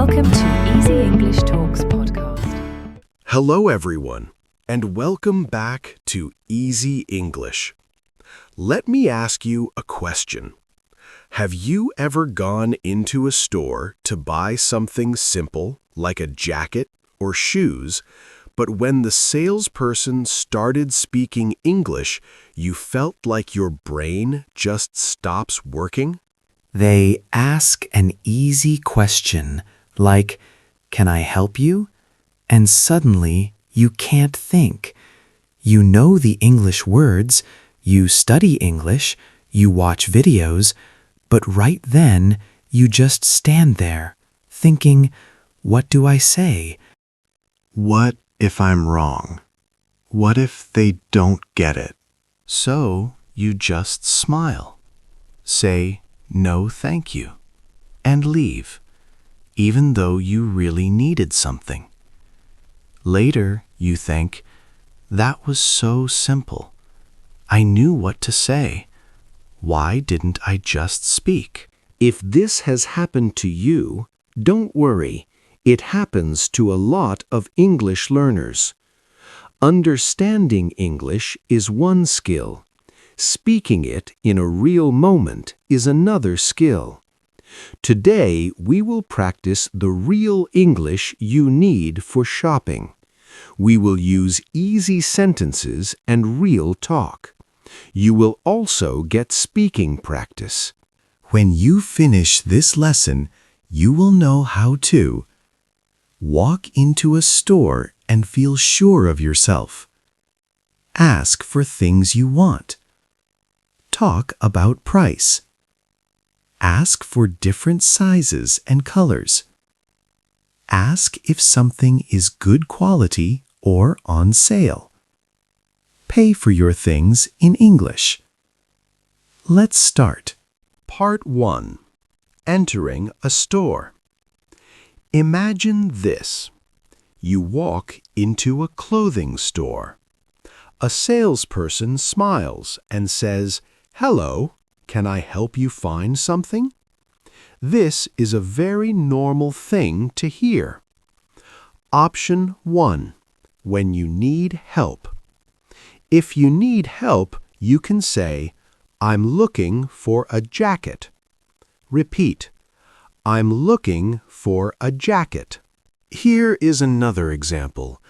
Welcome to Easy English Talks podcast. Hello, everyone, and welcome back to Easy English. Let me ask you a question. Have you ever gone into a store to buy something simple, like a jacket or shoes, but when the salesperson started speaking English, you felt like your brain just stops working? They ask an easy question like, "Can I help you?" And suddenly you can't think. You know the English words, you study English, you watch videos, but right then you just stand there, thinking, what do I say? What if I'm wrong? What if they don't get it? So you just smile. Say, "No, thank you," and leave, even though you really needed something. Later, you think, that was so simple. I knew what to say. Why didn't I just speak? If this has happened to you, don't worry. It happens to a lot of English learners. Understanding English is one skill. Speaking it in a real moment is another skill. Today, we will practice the real English you need for shopping. We will use easy sentences and real talk. You will also get speaking practice. When you finish this lesson, you will know how to walk into a store and feel sure of yourself. Ask for things you want. Talk about price. Ask for different sizes and colors. Ask if something is good quality or on sale. Pay for your things in English. Let's start. Part 1. Entering a store. Imagine this. You walk into a clothing store. A salesperson smiles and says, "Hello, can I help you find something?" This is a very normal thing to hear. Option 1. When you need help. If you need help, you can say, "I'm looking for a jacket." Repeat, "I'm looking for a jacket." Here is another example.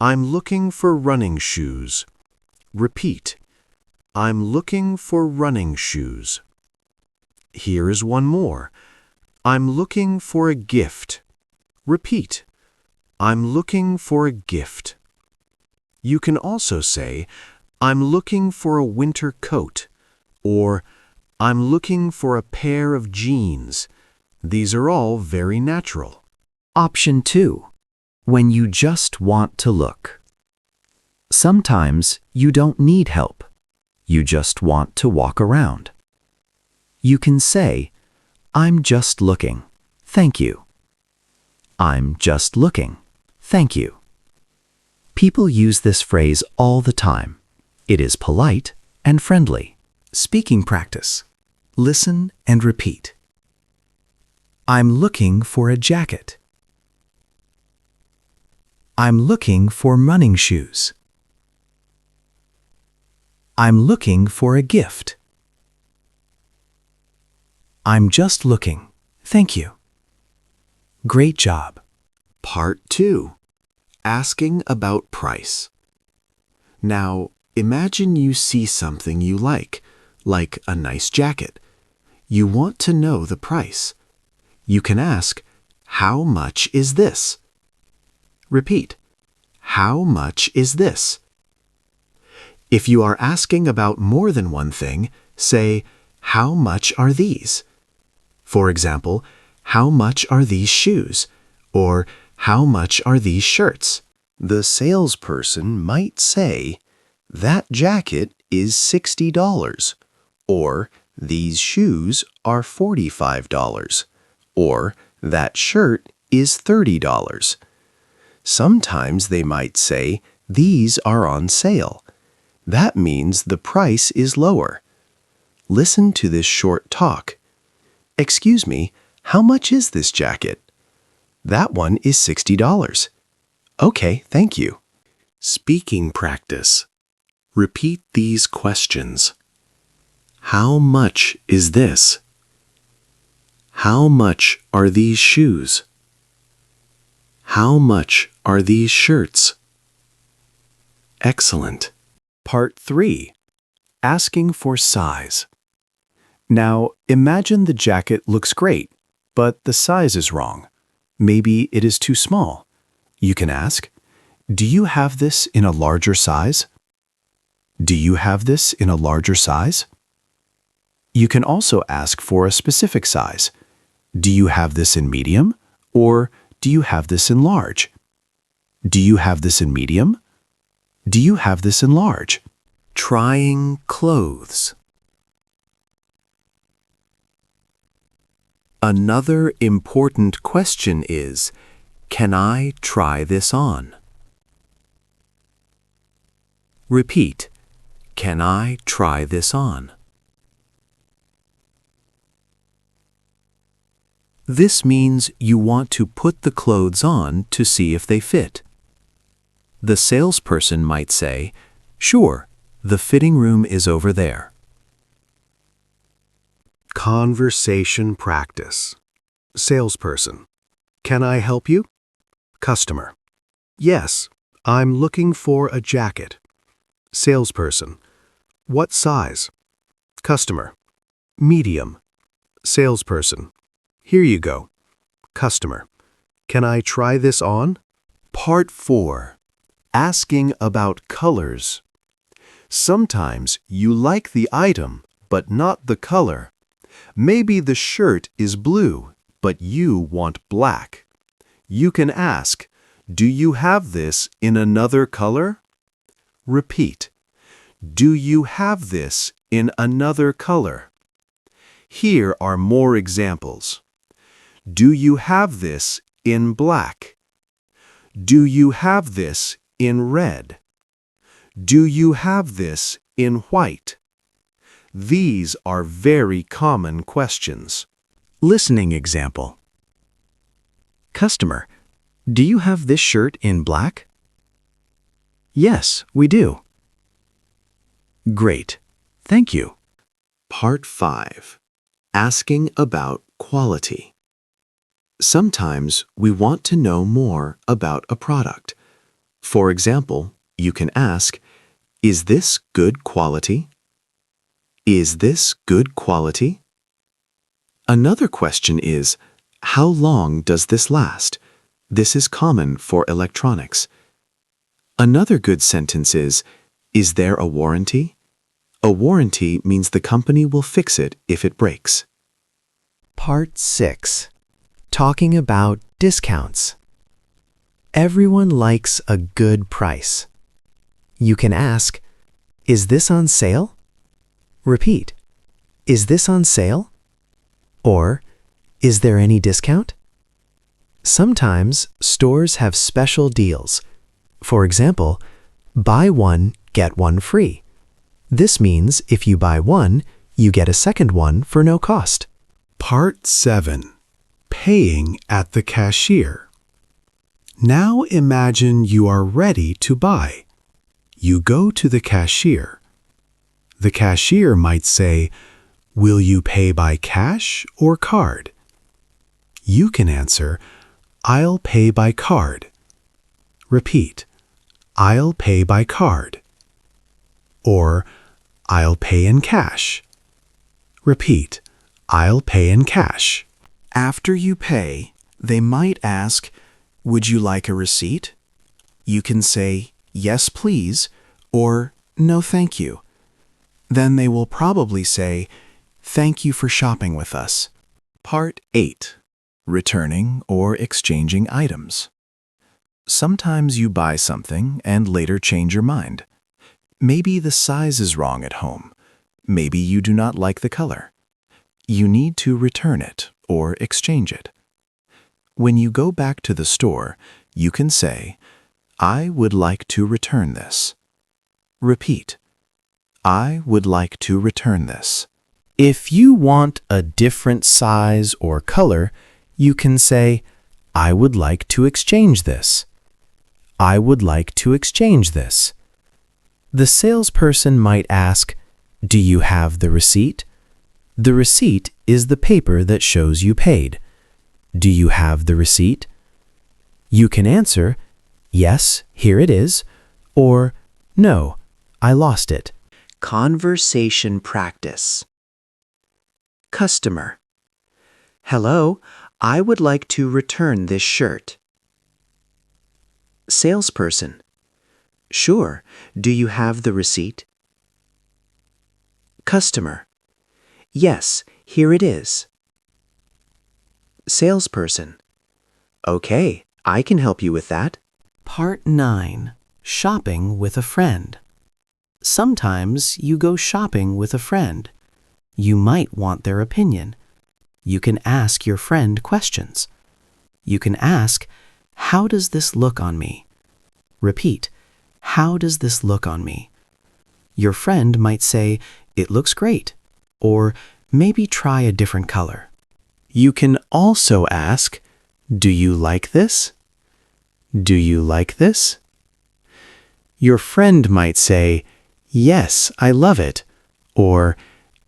I'm looking for running shoes. Repeat, "I'm looking for running shoes." Here is one more. I'm looking for a gift. Repeat, "I'm looking for a gift." You can also say, "I'm looking for a winter coat," or "I'm looking for a pair of jeans." These are all very natural. Option 2. When you just want to look. Sometimes you don't need help. You just want to walk around. You can say, "I'm just looking. Thank you." "I'm just looking. Thank you." People use this phrase all the time. It is polite and friendly. Speaking practice. Listen and repeat. I'm looking for a jacket. I'm looking for running shoes. I'm looking for a gift. I'm just looking. Thank you. Great job. Part 2. Asking about price. Now, imagine you see something you like a nice jacket. You want to know the price. You can ask, "How much is this?" Repeat, "How much is this?" If you are asking about more than one thing, say, "How much are these?" For example, "How much are these shoes?" or "How much are these shirts?" The salesperson might say, "That jacket is $60," or "These shoes are $45," or "That shirt is $30." Sometimes they might say, "These are on sale." That means the price is lower. Listen to this short talk. "Excuse me, how much is this jacket?" That one is $60. Okay, thank you. Speaking practice. Repeat these questions. How much is this? How much are these shoes? How much are these shirts? Excellent. Part 3. Asking for size. Now, imagine the jacket looks great, but the size is wrong. Maybe it is too small. You can ask, "Do you have this in a larger size?" Do you have this in a larger size? You can also ask for a specific size. Do you have this in medium? Or do you have this in large? Do you have this in medium? Do you have this in large? Trying clothes. Another important question is, can I try this on? Repeat, can I try this on? This means you want to put the clothes on to see if they fit. The salesperson might say, "Sure, the fitting room is over there." Conversation practice. Salesperson. Can I help you? Customer. Yes, I'm looking for a jacket. Salesperson. What size? Customer. Medium. Salesperson. Here you go. Customer. Can I try this on? Part 4. Asking about colors. Sometimes you like the item, but not the color. Maybe the shirt is blue, but you want black. You can ask, "Do you have this in another color?" Repeat, "Do you have this in another color?" Here are more examples. Do you have this in black? Do you have this in red? Do you have this in white? These are very common questions. Listening example. Customer, do you have this shirt in black? Yes, we do. Great. Thank you. Part 5. Asking about quality. Sometimes we want to know more about a product. For example, you can ask, "Is this good quality?" Is this good quality? Another question is, how long does this last? This is common for electronics. Another good sentence is there a warranty? A warranty means the company will fix it if it breaks. Part 6. Talking about discounts. Everyone likes a good price. You can ask, "Is this on sale?" Repeat, "Is this on sale?" Or, "Is there any discount?" Sometimes stores have special deals. For example, buy one, get one free. This means if you buy one, you get a second one for no cost. Part 7. Paying at the cashier. Now imagine you are ready to buy. You go to the cashier. The cashier might say, "Will you pay by cash or card?" You can answer, "I'll pay by card." Repeat, "I'll pay by card." Or, "I'll pay in cash." Repeat, "I'll pay in cash." After you pay, they might ask, "Would you like a receipt?" You can say, "Yes, please," or "No, thank you." Then they will probably say, "Thank you for shopping with us." Part 8. Returning or exchanging items. Sometimes you buy something and later change your mind. Maybe the size is wrong at home. Maybe you do not like the color. You need to return it or exchange it. When you go back to the store, you can say, "I would like to return this." Repeat, "I would like to return this." If you want a different size or color, you can say, I would like to exchange this. I would like to exchange this. The salesperson might ask, do you have the receipt? The receipt is the paper that shows you paid. Do you have the receipt? You can answer, yes, here it is, or no, I lost it. Conversation practice. Customer. Hello, I would like to return this shirt. Salesperson. Sure, do you have the receipt? Customer. Yes, here it is. Salesperson. Okay, I can help you with that. Part 9. Shopping with a friend. Sometimes you go shopping with a friend. You might want their opinion. You can ask your friend questions. You can ask, how does this look on me? Repeat, how does this look on me? Your friend might say, it looks great, or maybe try a different color. You can also ask, do you like this? Do you like this? Your friend might say, yes, I love it, or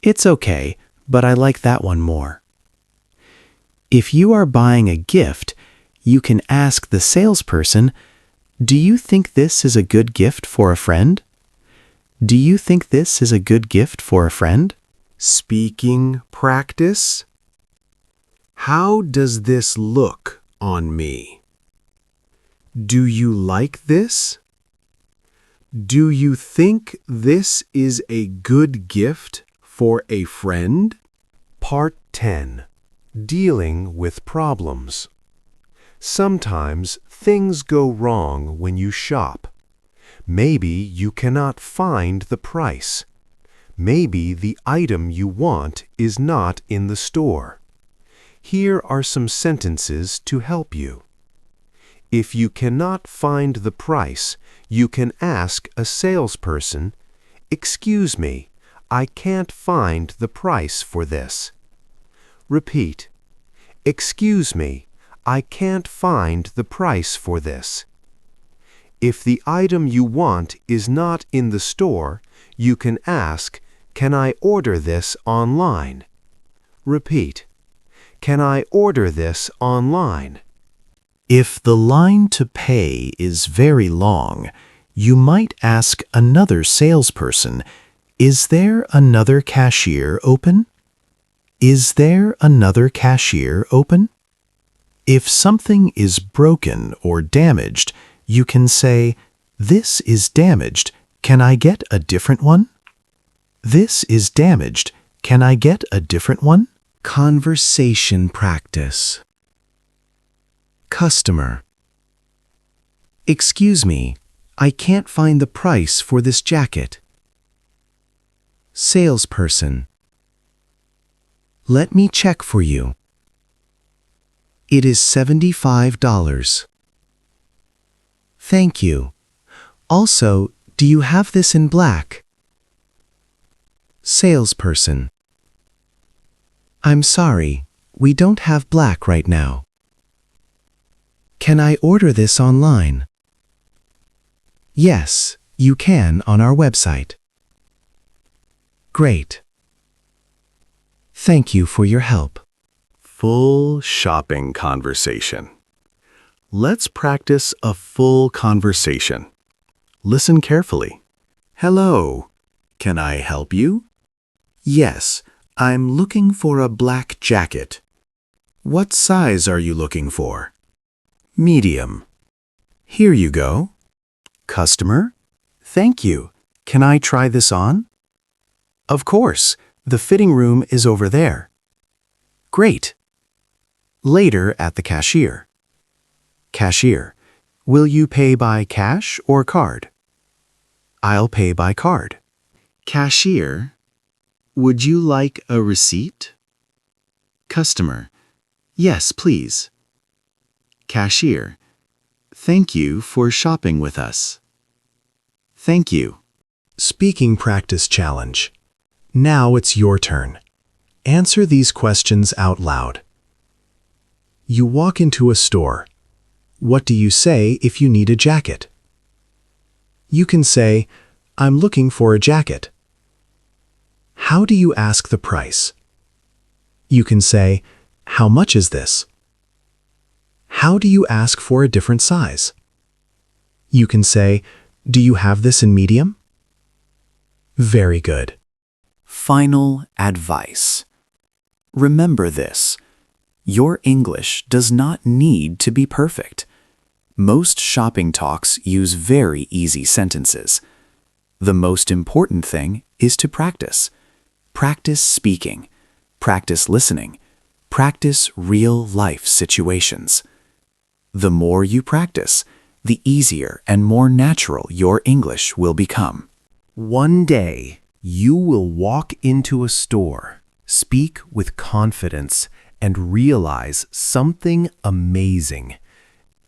it's okay, but I like that one more. If you are buying a gift, you can ask the salesperson, do you think this is a good gift for a friend? Do you think this is a good gift for a friend? Speaking practice. How does this look on me? Do you like this? Do you think this is a good gift for a friend? Part 10. Dealing with problems. Sometimes things go wrong when you shop. Maybe you cannot find the price. Maybe the item you want is not in the store. Here are some sentences to help you. If you cannot find the price, you can ask a salesperson, excuse me, I can't find the price for this. Repeat, excuse me, I can't find the price for this. If the item you want is not in the store, you can ask, can I order this online? Repeat, can I order this online? If the line to pay is very long, you might ask another salesperson, is there another cashier open? Is there another cashier open? If something is broken or damaged, you can say, this is damaged, can I get a different one? This is damaged, can I get a different one? Conversation practice. Customer. Excuse me, I can't find the price for this jacket. Salesperson. Let me check for you. It is $75. Thank you. Also, do you have this in black? Salesperson. I'm sorry, we don't have black right now. Can I order this online? Yes, you can on our website. Great. Thank you for your help. Full shopping conversation. Let's practice a full conversation. Listen carefully. Hello, can I help you? Yes, I'm looking for a black jacket. What size are you looking for? Medium. Here you go. Customer, thank you. Can I try this on? Of course, the fitting room is over there. Great. Later at the cashier. Cashier, will you pay by cash or card? I'll pay by card. Cashier, would you like a receipt? Customer, yes, please. Cashier, thank you for shopping with us. Thank you. Speaking practice challenge. Now it's your turn. Answer these questions out loud. You walk into a store. What do you say if you need a jacket? You can say, I'm looking for a jacket. How do you ask the price? You can say, how much is this? How do you ask for a different size? You can say, do you have this in medium? Very good. Final advice. Remember this. Your English does not need to be perfect. Most shopping talks use very easy sentences. The most important thing is to practice. Practice speaking. Practice listening. Practice real-life situations. The more you practice, the easier and more natural your English will become. One day, you will walk into a store, speak with confidence, and realize something amazing.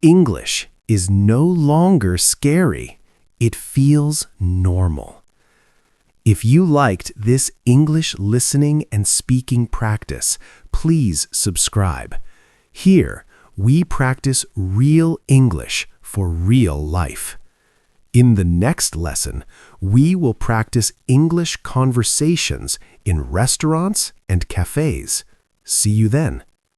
English is no longer scary. It feels normal. If you liked this English listening and speaking practice, please subscribe. Here, we practice real English for real life. In the next lesson, we will practice English conversations in restaurants and cafes. See you then.